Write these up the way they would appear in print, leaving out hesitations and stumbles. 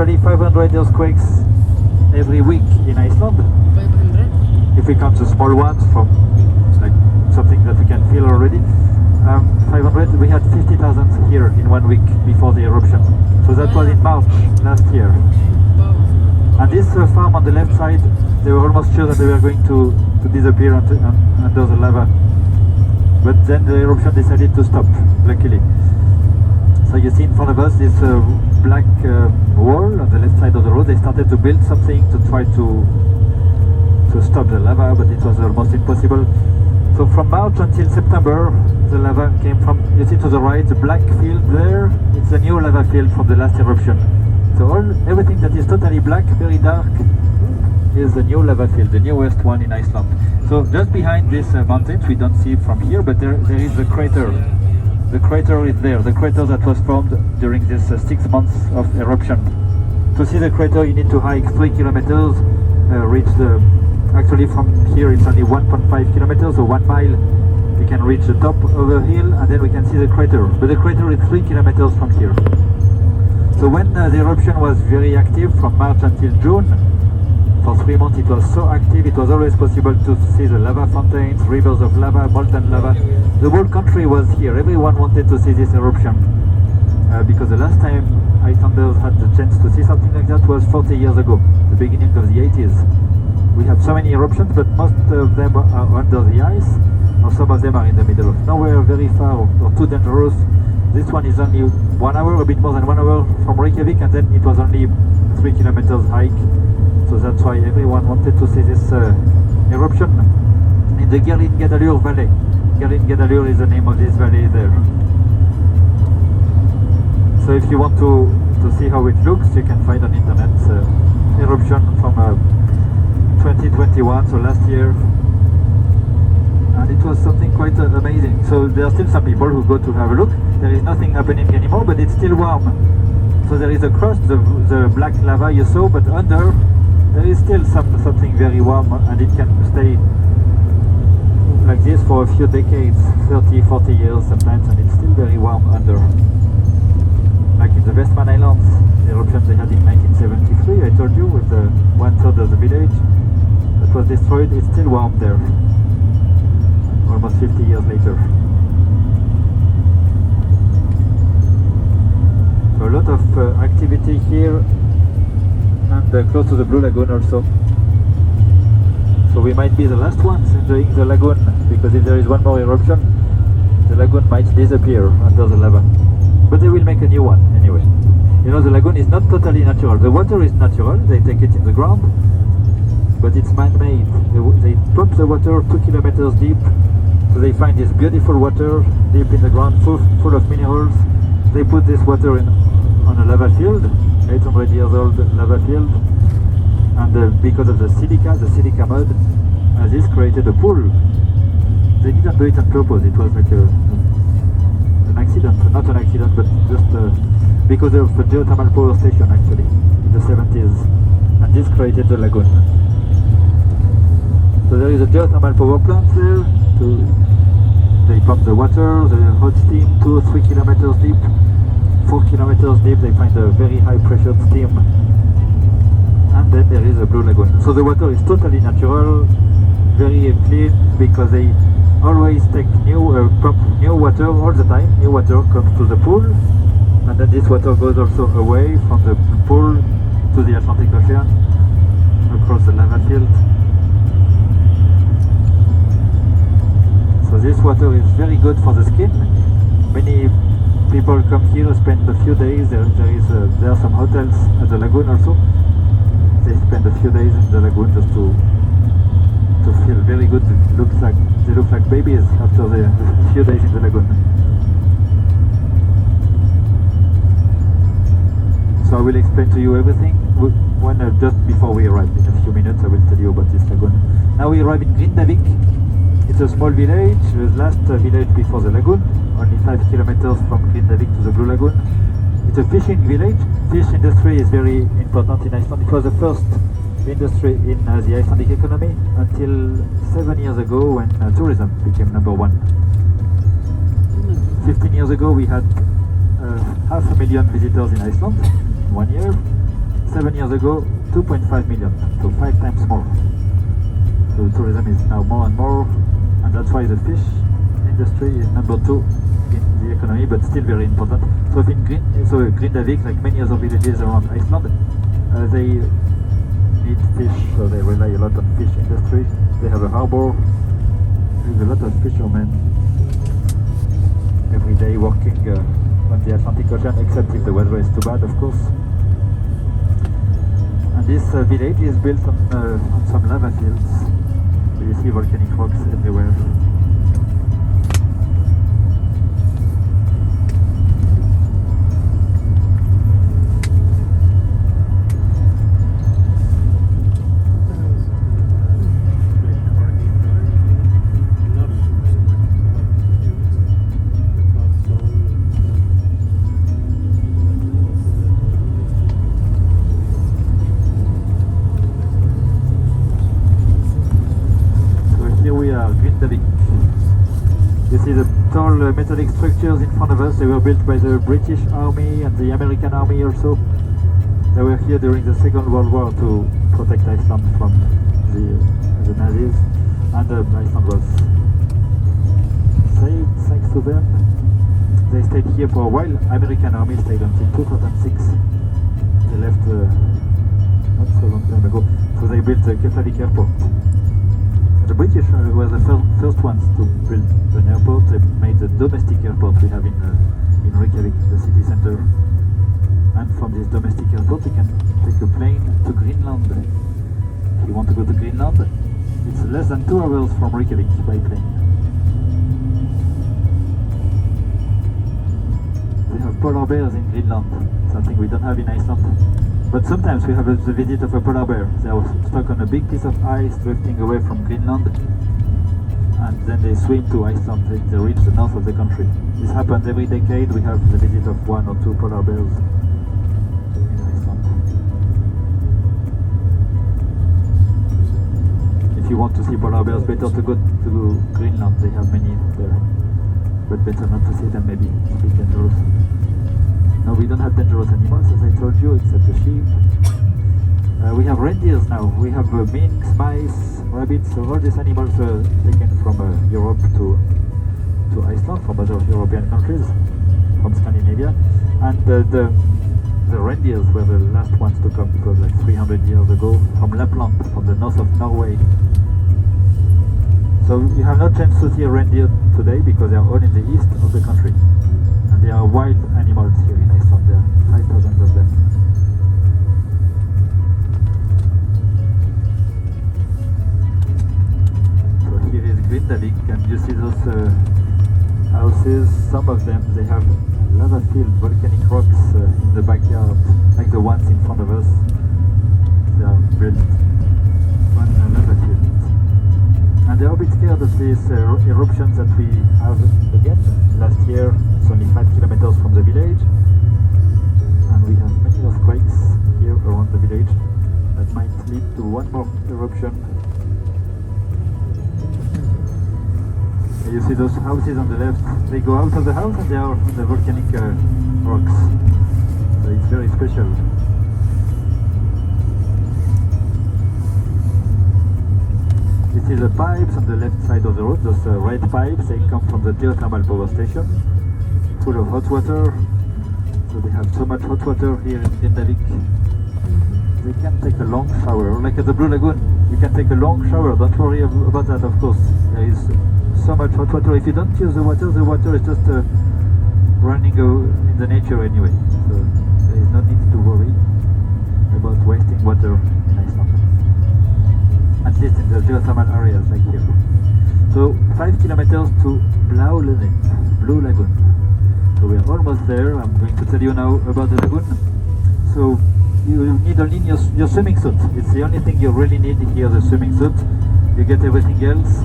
usually 500 earthquakes every week in Iceland. 500? If we count the small ones from like something that we can feel already. 500, we had 50,000 here in 1 week before the eruption. So that was in March last year. And this farm on the left side, they were almost sure that they were going to disappear under the lava. But then the eruption decided to stop, luckily. So you see in front of us this black wall on the left side of the road. They started to build something to try to stop the lava, but it was almost impossible. So from March until September, the lava came from, you see to the right, the black field there, it's a new lava field from the last eruption. So everything that is totally black, very dark, is the new lava field, the newest one in Iceland. So just behind this mountains, we don't see it from here, but there is a crater. The crater is there, the crater that was formed during this 6 months of eruption. To see the crater, you need to hike 3 kilometers, reach the, actually from here it's only 1.5 kilometers, so 1 mile. We can reach the top of the hill and then we can see the crater. But the crater is 3 kilometers from here. So when the eruption was very active from March until June, for 3 months it was so active, it was always possible to see the lava fountains, rivers of lava, molten lava. The whole country was here, everyone wanted to see this eruption. Because the last time Icelanders had the chance to see something like that was 40 years ago, the beginning of the 80s. We have so many eruptions, but most of them are under the ice, or some of them are in the middle of nowhere, very far or too dangerous. This one is only 1 hour, a bit more than 1 hour from Reykjavik, and then it was only 3 kilometers hike. So that's why everyone wanted to see this eruption in the Gerlingadalur Valley. Gerlingadalur is the name of this valley there. So if you want to see how it looks, you can find on internet eruption from 2021, so last year. And it was something quite amazing. So there are still some people who go to have a look. There is nothing happening anymore, but it's still warm. So there is a crust, the black lava you saw, but under there is still something very warm, and it can stay like this for a few decades, 30, 40 years sometimes, and it's still very warm under. Like in the Westman Islands, the eruption they had in 1973, I told you, with the 1/3 of the village that was destroyed, it's still warm there, almost 50 years later. So a lot of activity here, and close to the Blue Lagoon also. So we might be the last ones enjoying the lagoon, because if there is one more eruption, the lagoon might disappear under the lava. But they will make a new one anyway. You know, the lagoon is not totally natural. The water is natural, they take it in the ground, but it's man-made. They pump the water 2 kilometers deep, so they find this beautiful water deep in the ground, full of minerals. They put this water on a lava field, 800 years old lava field, and because of the silica mud, this created a pool. They didn't do it on purpose, it was like an accident, not an accident, but just because of the geothermal power station actually, in the 70s, and this created the lagoon. So there is a geothermal power plant there, they pump the water, the hot steam 2 or 3 kilometers deep, 4 kilometers deep, they find a very high pressured steam, and then there is a blue lagoon. So the water is totally natural, very clean, because they always take pump new water all the time. New water comes to the pool, and then this water goes also away from the pool to the Atlantic Ocean, across the lava field. So this water is very good for the skin. Many people come here, spend a few days. There are some hotels at the lagoon also. They spend a few days in the lagoon just to feel very good. They look like babies after the few days in the lagoon. So I will explain to you everything just before we arrive. In a few minutes I will tell you about this lagoon. Now we arrive in Grindavik. It's a small village, the last village before the lagoon, only 5 kilometers from Grindavik to the Blue Lagoon. It's a fishing village. Fish industry is very important in Iceland. It was the first industry in the Icelandic economy until 7 years ago, when tourism became number 1. 15 years ago we had 500,000 visitors in Iceland in 1 year. 7 years ago, 2.5 million, so 5 times more. So tourism is now more and more, and that's why the fish industry is number 2 in the economy, but still very important. So in Grindavik, like many other villages around Iceland, they need fish, so they rely a lot on fish industry. They have a harbor. There's a lot of fishermen every day working on the Atlantic Ocean, except if the weather is too bad, of course. And this village is built on some lava fields. So you see volcanic rocks everywhere. You see the tall metallic structures in front of us. They were built by the British Army and the American Army also. They were here during the Second World War to protect Iceland from the Nazis, and Iceland was saved thanks to them. They stayed here for a while. American Army stayed until 2006. They left not so long time ago. So they built the Keflavik airport. The British were the first ones to build an airport. They made the domestic airport we have in Reykjavik, the city center. And from this domestic airport, you can take a plane to Greenland. If you want to go to Greenland, it's less than 2 hours from Reykjavik by plane. They have polar bears in Greenland, something we don't have in Iceland. But sometimes we have the visit of a polar bear. They are stuck on a big piece of ice drifting away from Greenland, and then they swim to Iceland. They reach the north of the country. This happens every decade. We have the visit of 1 or 2 polar bears in Iceland. If you want to see polar bears, better to go to Greenland. They have many there, but better not to see them, maybe. It's a bit dangerous. No, we don't have dangerous animals, as I told you, except the sheep. We have reindeers now. We have minks, mice, rabbits. So all these animals are taken from Europe to Iceland, from other European countries, from Scandinavia. And the reindeers were the last ones to come. It was like 300 years ago, from Lapland, from the north of Norway. So you have no chance to see a reindeer today because they are all in the east of the country. And they are wild animals here in Iceland. There are 5,000 of them. So here is Grindavik, and you see those houses. Some of them, they have lava filled volcanic rocks in the backyard, like the ones in front of us. They are built on lava field. And they're a bit scared of these eruptions that we have again last year. It's only 5 kilometers from the village, and we have many earthquakes here around the village that might lead to one more eruption. You see those houses on the left, they go out of the house and they are on the volcanic rocks. So it's very special. This is the pipes on the left side of the road. Those red pipes, they come from the geothermal power station, full of hot water. So they have so much hot water here in Grindavik. They can take a long shower, like at the Blue Lagoon. You can take a long shower, don't worry about that, of course. There is so much hot water. If you don't use the water is just running in the nature anyway. So there is no need to worry about wasting water in Iceland. At least in the geothermal areas like here. So 5 kilometers to Blue Lagoon. So we are almost there. I'm going to tell you now about the lagoon. So you need only your swimming suit. It's the only thing you really need here, the swimming suit. You get everything else.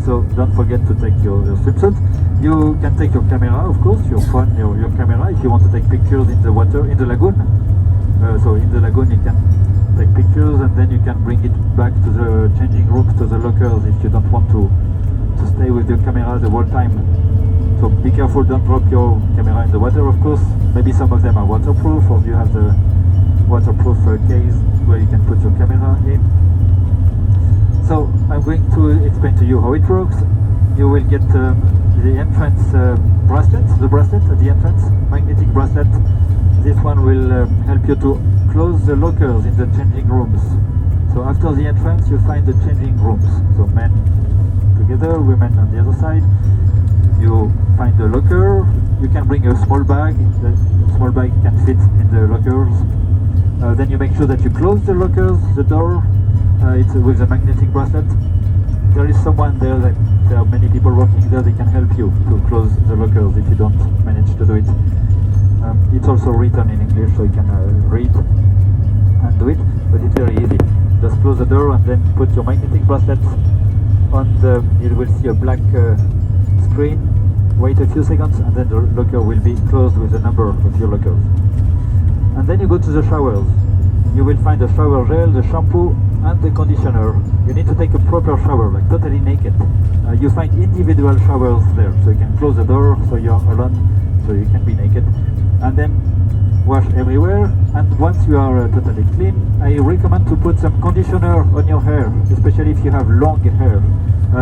So don't forget to take your swimsuit. You can take your camera, of course, your phone, your camera, if you want to take pictures in the water, in the lagoon. So in the lagoon you can take pictures, and then you can bring it back to the changing rooms, to the lockers, if you don't want to stay with your camera the whole time. So be careful, don't drop your camera in the water, of course. Maybe some of them are waterproof, or you have the waterproof case where you can put your camera in. So I'm going to explain to you how it works. You will get the entrance bracelet, the bracelet at the entrance, magnetic bracelet. This one will help you to close the lockers in the changing rooms. So after the entrance you find the changing rooms. So men together, women on the other side. You find the locker. You can bring a small bag. The small bag can fit in the lockers. Then you make sure that you close the lockers, the door. It's with a magnetic bracelet. There is someone there, that there are many people working there, they can help you to close the lockers if you don't manage to do it. It's also written in English, so you can read and do it, but it's very easy. Just close the door and then put your magnetic bracelet on the, you will see a black screen, wait a few seconds and then the locker will be closed with the number of your lockers. And then you go to the showers. You will find the shower gel, the shampoo and the conditioner. You need to take a proper shower, like totally naked. You find individual showers there, so you can close the door so you're alone, so you can be naked. And then wash everywhere, and once you are totally clean, I recommend to put some conditioner on your hair, especially if you have long hair,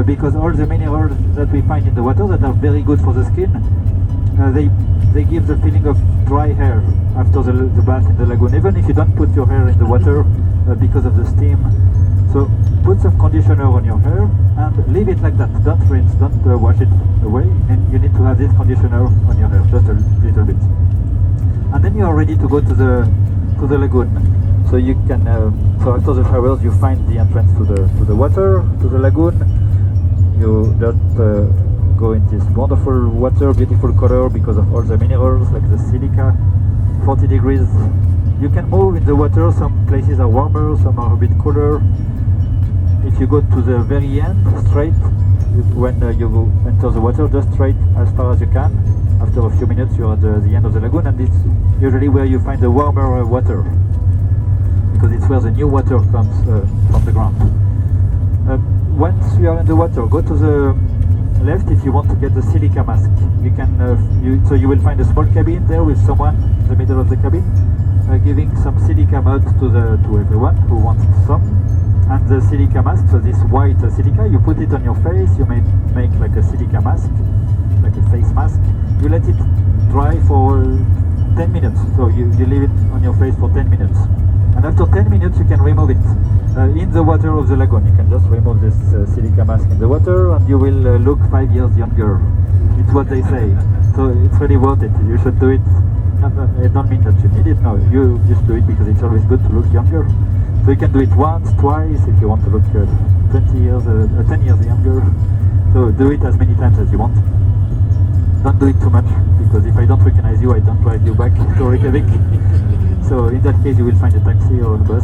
because all the minerals that we find in the water that are very good for the skin, they give the feeling of dry hair after the bath in the lagoon, even if you don't put your hair in the water because of the steam. So put some conditioner on your hair and leave it like that. Don't rinse, don't wash it away, and you need to have this conditioner on your hair, just a little bit. And then you are ready to go to the lagoon. So you can so after the showers you find the entrance to the water, to the lagoon. You just go in this wonderful water, beautiful color because of all the minerals like the silica, 40 degrees. You can move in the water, some places are warmer, some are a bit cooler. If you go to the very end, straight, when you enter the water, just straight as far as you can. After a few minutes you're at the end of the lagoon, and it's usually where you find the warmer water, because it's where the new water comes from the ground. Once you are in the water, go to the left if you want to get the silica mask. You can, so you will find a small cabin there with someone in the middle of the cabin giving some silica mud to everyone who wants some. And the silica mask, so this white silica, you put it on your face. You may make like a silica mask, like a face mask. You let it dry for 10 minutes, so you leave it on your face for 10 minutes. And after 10 minutes you can remove it in the water of the lagoon. You can just remove this silica mask in the water and you will look 5 years younger. It's what they say. So it's really worth it. You should do it. I don't mean that you need it, no. You just do it because it's always good to look younger. So you can do it once, twice, if you want to look 20 years, 10 years younger. So do it as many times as you want. Don't do it too much, because if I don't recognize you, I don't drive you back to Reykjavik. So in that case you will find a taxi or a bus.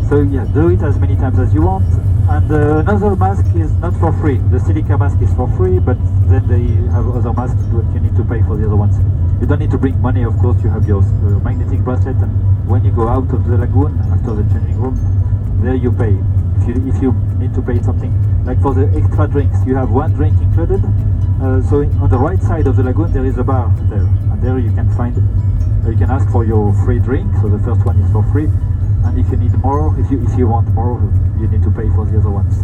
So yeah, do it as many times as you want. And another mask is not for free. The silica mask is for free, but then they have other masks that you need to pay for the other ones. You don't need to bring money, of course. You have your magnetic bracelet, and when you go out of the lagoon after the changing room, there you pay. If you need to pay something, like for the extra drinks, you have one drink included. So on the right side of the lagoon there is a bar there, and there you can find, you can ask for your free drink. So the first one is for free, and if you need more, if you want more, you need to pay for the other ones.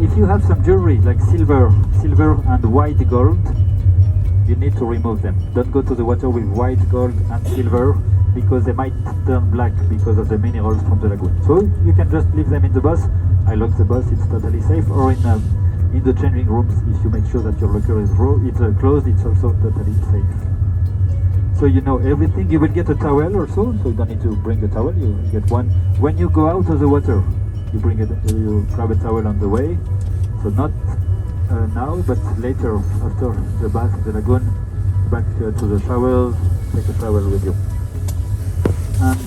If you have some jewelry like silver and white gold, you need to remove them. Don't go to the water with white gold and silver, because they might turn black because of the minerals from the lagoon. So you can just leave them in the bus. I lock the bus, it's totally safe. Or in the changing rooms, if you make sure that your locker is closed, it's also totally safe. So you know everything. You will get a towel also, so you don't need to bring a towel, you get one. When you go out of the water, you grab a towel on the way. So not now, but later, after the bath in the lagoon, back to the showers, take a towel with you. And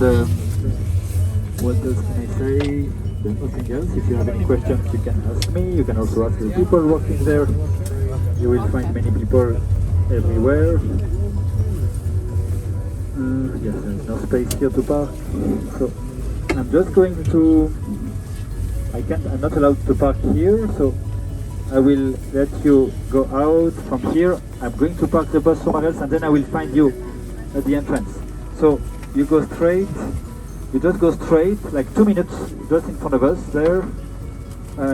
what else can I say? There's nothing else. If you have any questions, you can ask me. You can also ask the people working there. You will find many people everywhere. Yes, there's no space here to park. So I'm just going to... I'm not allowed to park here, so I will let you go out from here. I'm going to park the bus somewhere else, and then I will find you at the entrance. So you go straight. You just go straight, like 2 minutes, just in front of us there,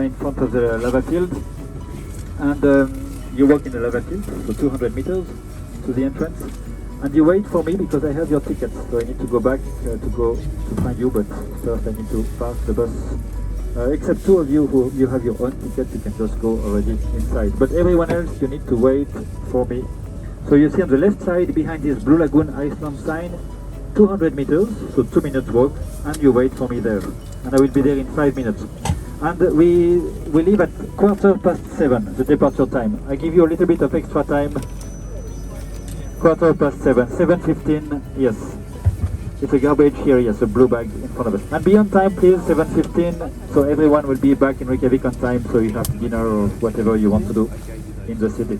in front of the lava field, and you walk in the lava field, so 200 meters to the entrance, and you wait for me because I have your tickets, so I need to go back to find you, but first I need to pass the bus. Except 2 of you who you have your own ticket, you can just go already inside. But everyone else, you need to wait for me. So you see on the left side, behind this Blue Lagoon Iceland sign, 200 meters, so 2 minutes walk, and you wait for me there. And I will be there in 5 minutes. And we leave at 7:15, the departure time. I give you a little bit of extra time. 7:15, 7:15, yes. It's a garbage here, yes, a blue bag in front of us. And be on time, please, 7:15, so everyone will be back in Reykjavik on time, so you have dinner or whatever you want to do in the city.